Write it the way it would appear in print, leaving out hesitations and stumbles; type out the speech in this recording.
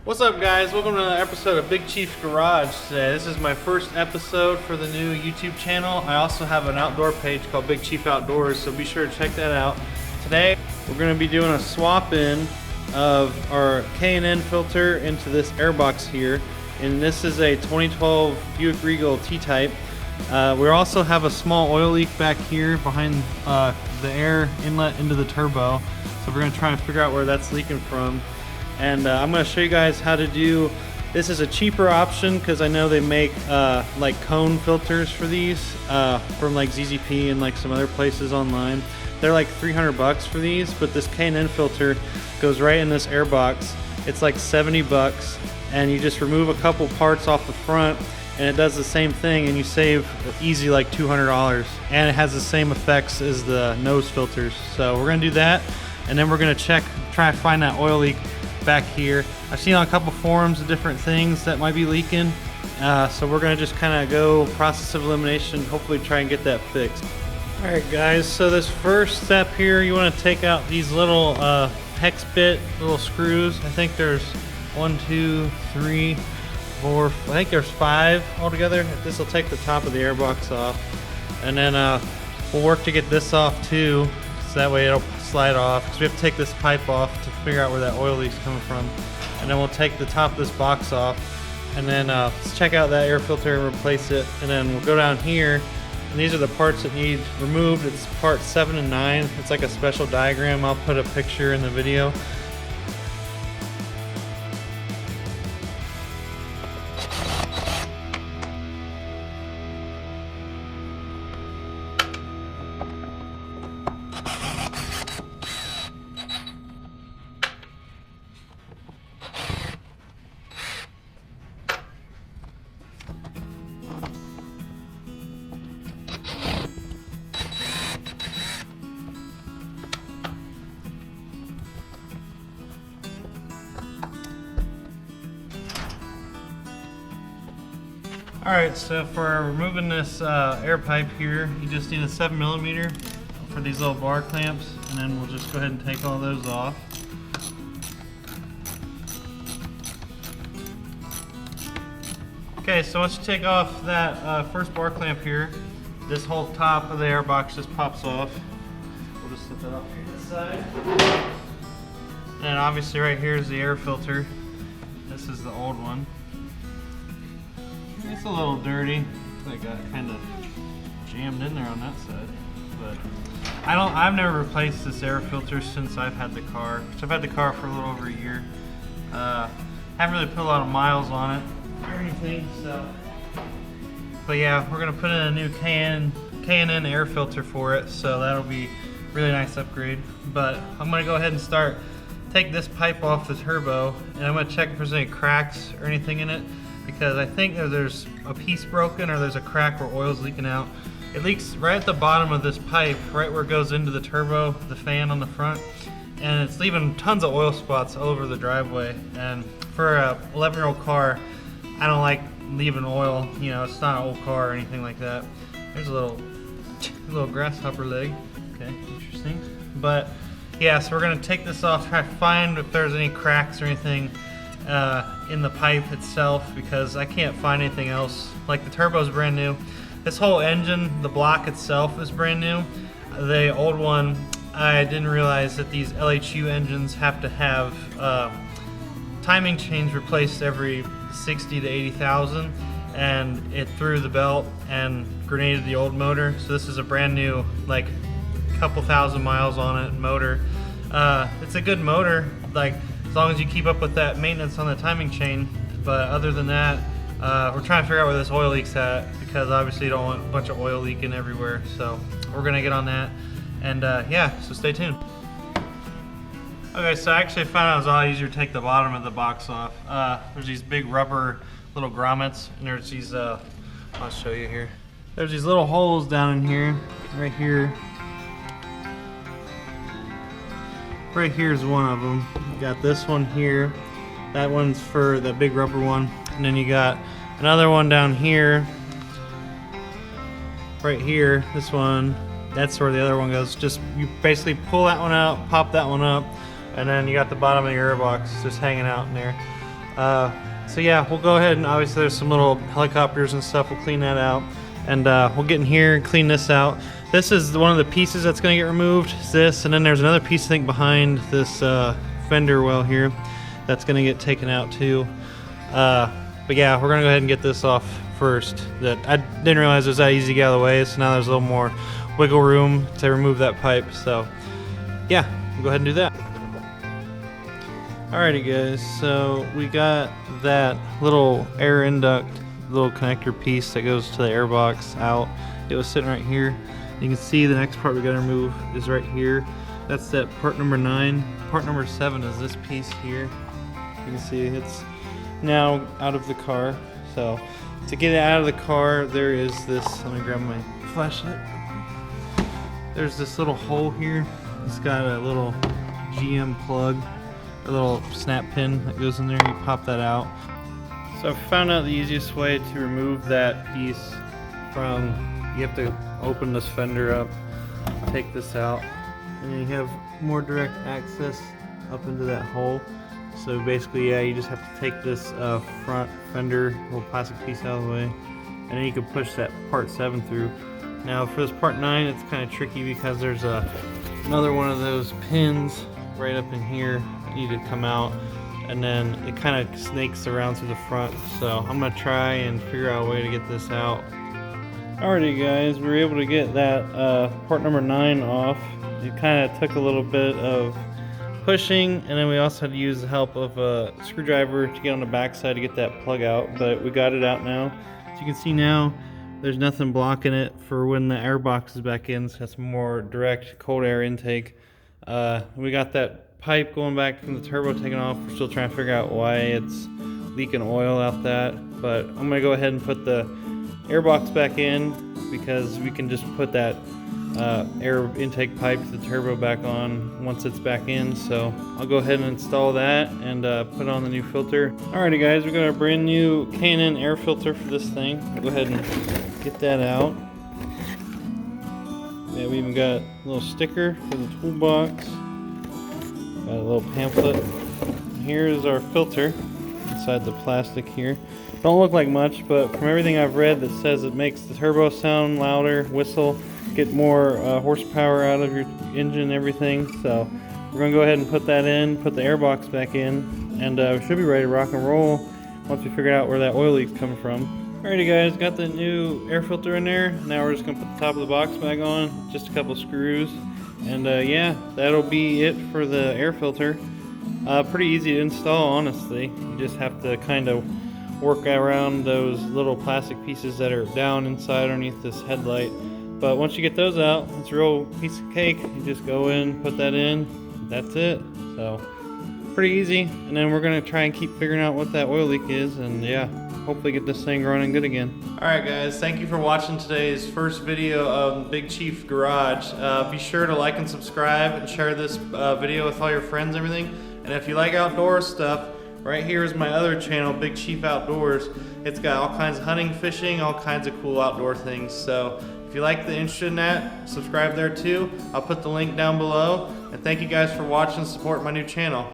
What's up, guys? Welcome to another episode of Big Chief's Garage today. This is my first episode for the new YouTube channel. I also have an outdoor page called Big Chief Outdoors, so be sure to check that out. Today, we're going to be doing a swap in of our K&N filter into this airbox here. And this is a 2012 Buick Regal T-Type. We also have a small oil leak back here behind the air inlet into the turbo. So we're going to try and figure out where that's leaking from. And I'm going to show you guys how to do this. Is a cheaper option because I know they make like cone filters for these from like ZZP and like some other places online. They're like 300 bucks for these, but this K&N filter goes right in this air box. It's like 70 bucks, and you just remove a couple parts off the front and it does the same thing, and you save easy like $200, and it has the same effects as the nose filters. So we're going to do that, and then we're going to try to find that oil leak back here. I've seen on a couple forums of different things that might be leaking, so we're going to just kind of go process of elimination, hopefully try and get that fixed. Alright guys, so this first step here, you want to take out these little hex bit little screws. I think there's 1, 2, 3, 4, I think there's 5 altogether. This will take the top of the airbox off, and then we'll work to get this off too, so that way it'll slide off, because we have to take this pipe off to figure out where that oil leak's coming from. And then we'll take the top of this box off, and then let's check out that air filter and replace it. And then we'll go down here, and these are the parts that need removed. It's part 7 and 9. It's like a special diagram. I'll put a picture in the video. Alright, so for removing this air pipe here, you just need a 7mm for these little bar clamps, and then we'll just go ahead and take all those off. Okay, so once you take off that first bar clamp here, this whole top of the airbox just pops off. We'll just set that off here to the side. And obviously right here is the air filter. This is the old one. It's a little dirty. I got kind of jammed in there on that side, but I've never replaced this air filter since I've had the car. Which I've had the car for a little over a year. Haven't really put a lot of miles on it or anything, so. But yeah, we're gonna put in a new K&N air filter for it, so that'll be a really nice upgrade. But I'm gonna go ahead and take this pipe off the turbo, and I'm gonna check if there's any cracks or anything in it, because I think there's a piece broken or there's a crack where oil's leaking out. It leaks right at the bottom of this pipe, right where it goes into the turbo, the fan on the front, and it's leaving tons of oil spots all over the driveway. And for a 11-year-old car, I don't like leaving oil, you know, it's not an old car or anything like that. There's a little grasshopper leg. Okay, interesting. But yeah, so we're gonna take this off, try to find if there's any cracks or anything in the pipe itself, because I can't find anything else. Like the turbo's brand new. This whole engine, the block itself is brand new. The old one, I didn't realize that these LHU engines have to have timing chains replaced every 60 to 80,000, and it threw the belt and grenaded the old motor. So this is a brand new, like couple thousand miles on it motor. It's a good motor, like as long as you keep up with that maintenance on the timing chain. But other than that, we're trying to figure out where this oil leak's at, because obviously you don't want a bunch of oil leaking everywhere. So we're gonna get on that, and yeah, so stay tuned. Okay, so I actually found out it was a lot easier to take the bottom of the box off. There's these big rubber little grommets, and there's these, I'll show you here. There's these little holes down in here, right here. Right here's one of them. You got this one here. That one's for the big rubber one. And then you got another one down here. Right here, this one. That's where the other one goes. Just, you basically pull that one out, pop that one up, and then you got the bottom of your airbox just hanging out in there. So yeah, we'll go ahead and obviously there's some little helicopters and stuff. We'll clean that out, and we'll get in here and clean this out. This is one of the pieces that's going to get removed. Is this, and then there's another piece I think behind this fender well here that's going to get taken out too. But yeah, we're going to go ahead and get this off first. That I didn't realize it was that easy to get out of the way, so now there's a little more wiggle room to remove that pipe. So yeah, we'll go ahead and do that. Alrighty guys, so we got that little air induct, little connector piece that goes to the air box out. It was sitting right here. You can see the next part we gotta remove is right here. That's that part number 9. Part number 7 is this piece here. You can see it's now out of the car. So to get it out of the car, there is this, let me grab my flashlight. There's this little hole here. It's got a little GM plug, a little snap pin that goes in there. You pop that out. So I found out the easiest way to remove that piece from, you have to open this fender up, take this out, and then you have more direct access up into that hole. So basically, yeah, you just have to take this front fender, little plastic piece out of the way, and then you can push that part 7 through. Now for this part 9, it's kind of tricky because there's another one of those pins right up in here that need to come out, and then it kind of snakes around to the front. So I'm gonna try and figure out a way to get this out. Alrighty guys, we were able to get that part number 9 off. It kind of took a little bit of pushing, and then we also had to use the help of a screwdriver to get on the back side to get that plug out, but we got it out now. So you can see now there's nothing blocking it for when the air box is back in, so that's more direct cold air intake. We got that pipe going back from the turbo taken off. We're still trying to figure out why it's leaking oil out that, but I'm gonna go ahead and put the air box back in because we can just put that air intake pipe to the turbo back on once it's back in. So I'll go ahead and install that and put on the new filter. Alrighty guys, we got a brand new K&N air filter for this thing. I'll go ahead and get that out. Yeah, we even got a little sticker for the toolbox. Got a little pamphlet. And here's our filter inside the plastic here. Don't look like much, but from everything I've read that says it makes the turbo sound louder, whistle, get more horsepower out of your engine and everything. So we're gonna go ahead and put that in, put the air box back in, and we should be ready to rock and roll once we figure out where that oil leak's coming from. Alrighty guys, got the new air filter in there. Now we're just gonna put the top of the box back on, just a couple screws, and yeah, that'll be it for the air filter. Pretty easy to install, honestly. You just have to kind of work around those little plastic pieces that are down inside underneath this headlight. But once you get those out, it's a real piece of cake. You just go in, put that in, that's it. So pretty easy. And then we're gonna try and keep figuring out what that oil leak is, and yeah, hopefully get this thing running good again. Alright guys, thank you for watching today's first video of Big Chief Garage. Be sure to like and subscribe and share this video with all your friends and everything. And if you like outdoor stuff, right here is my other channel, Big Chief Outdoors. It's got all kinds of hunting, fishing, all kinds of cool outdoor things. So if you like the interest in that, subscribe there too. I'll put the link down below. And thank you guys for watching and support my new channel.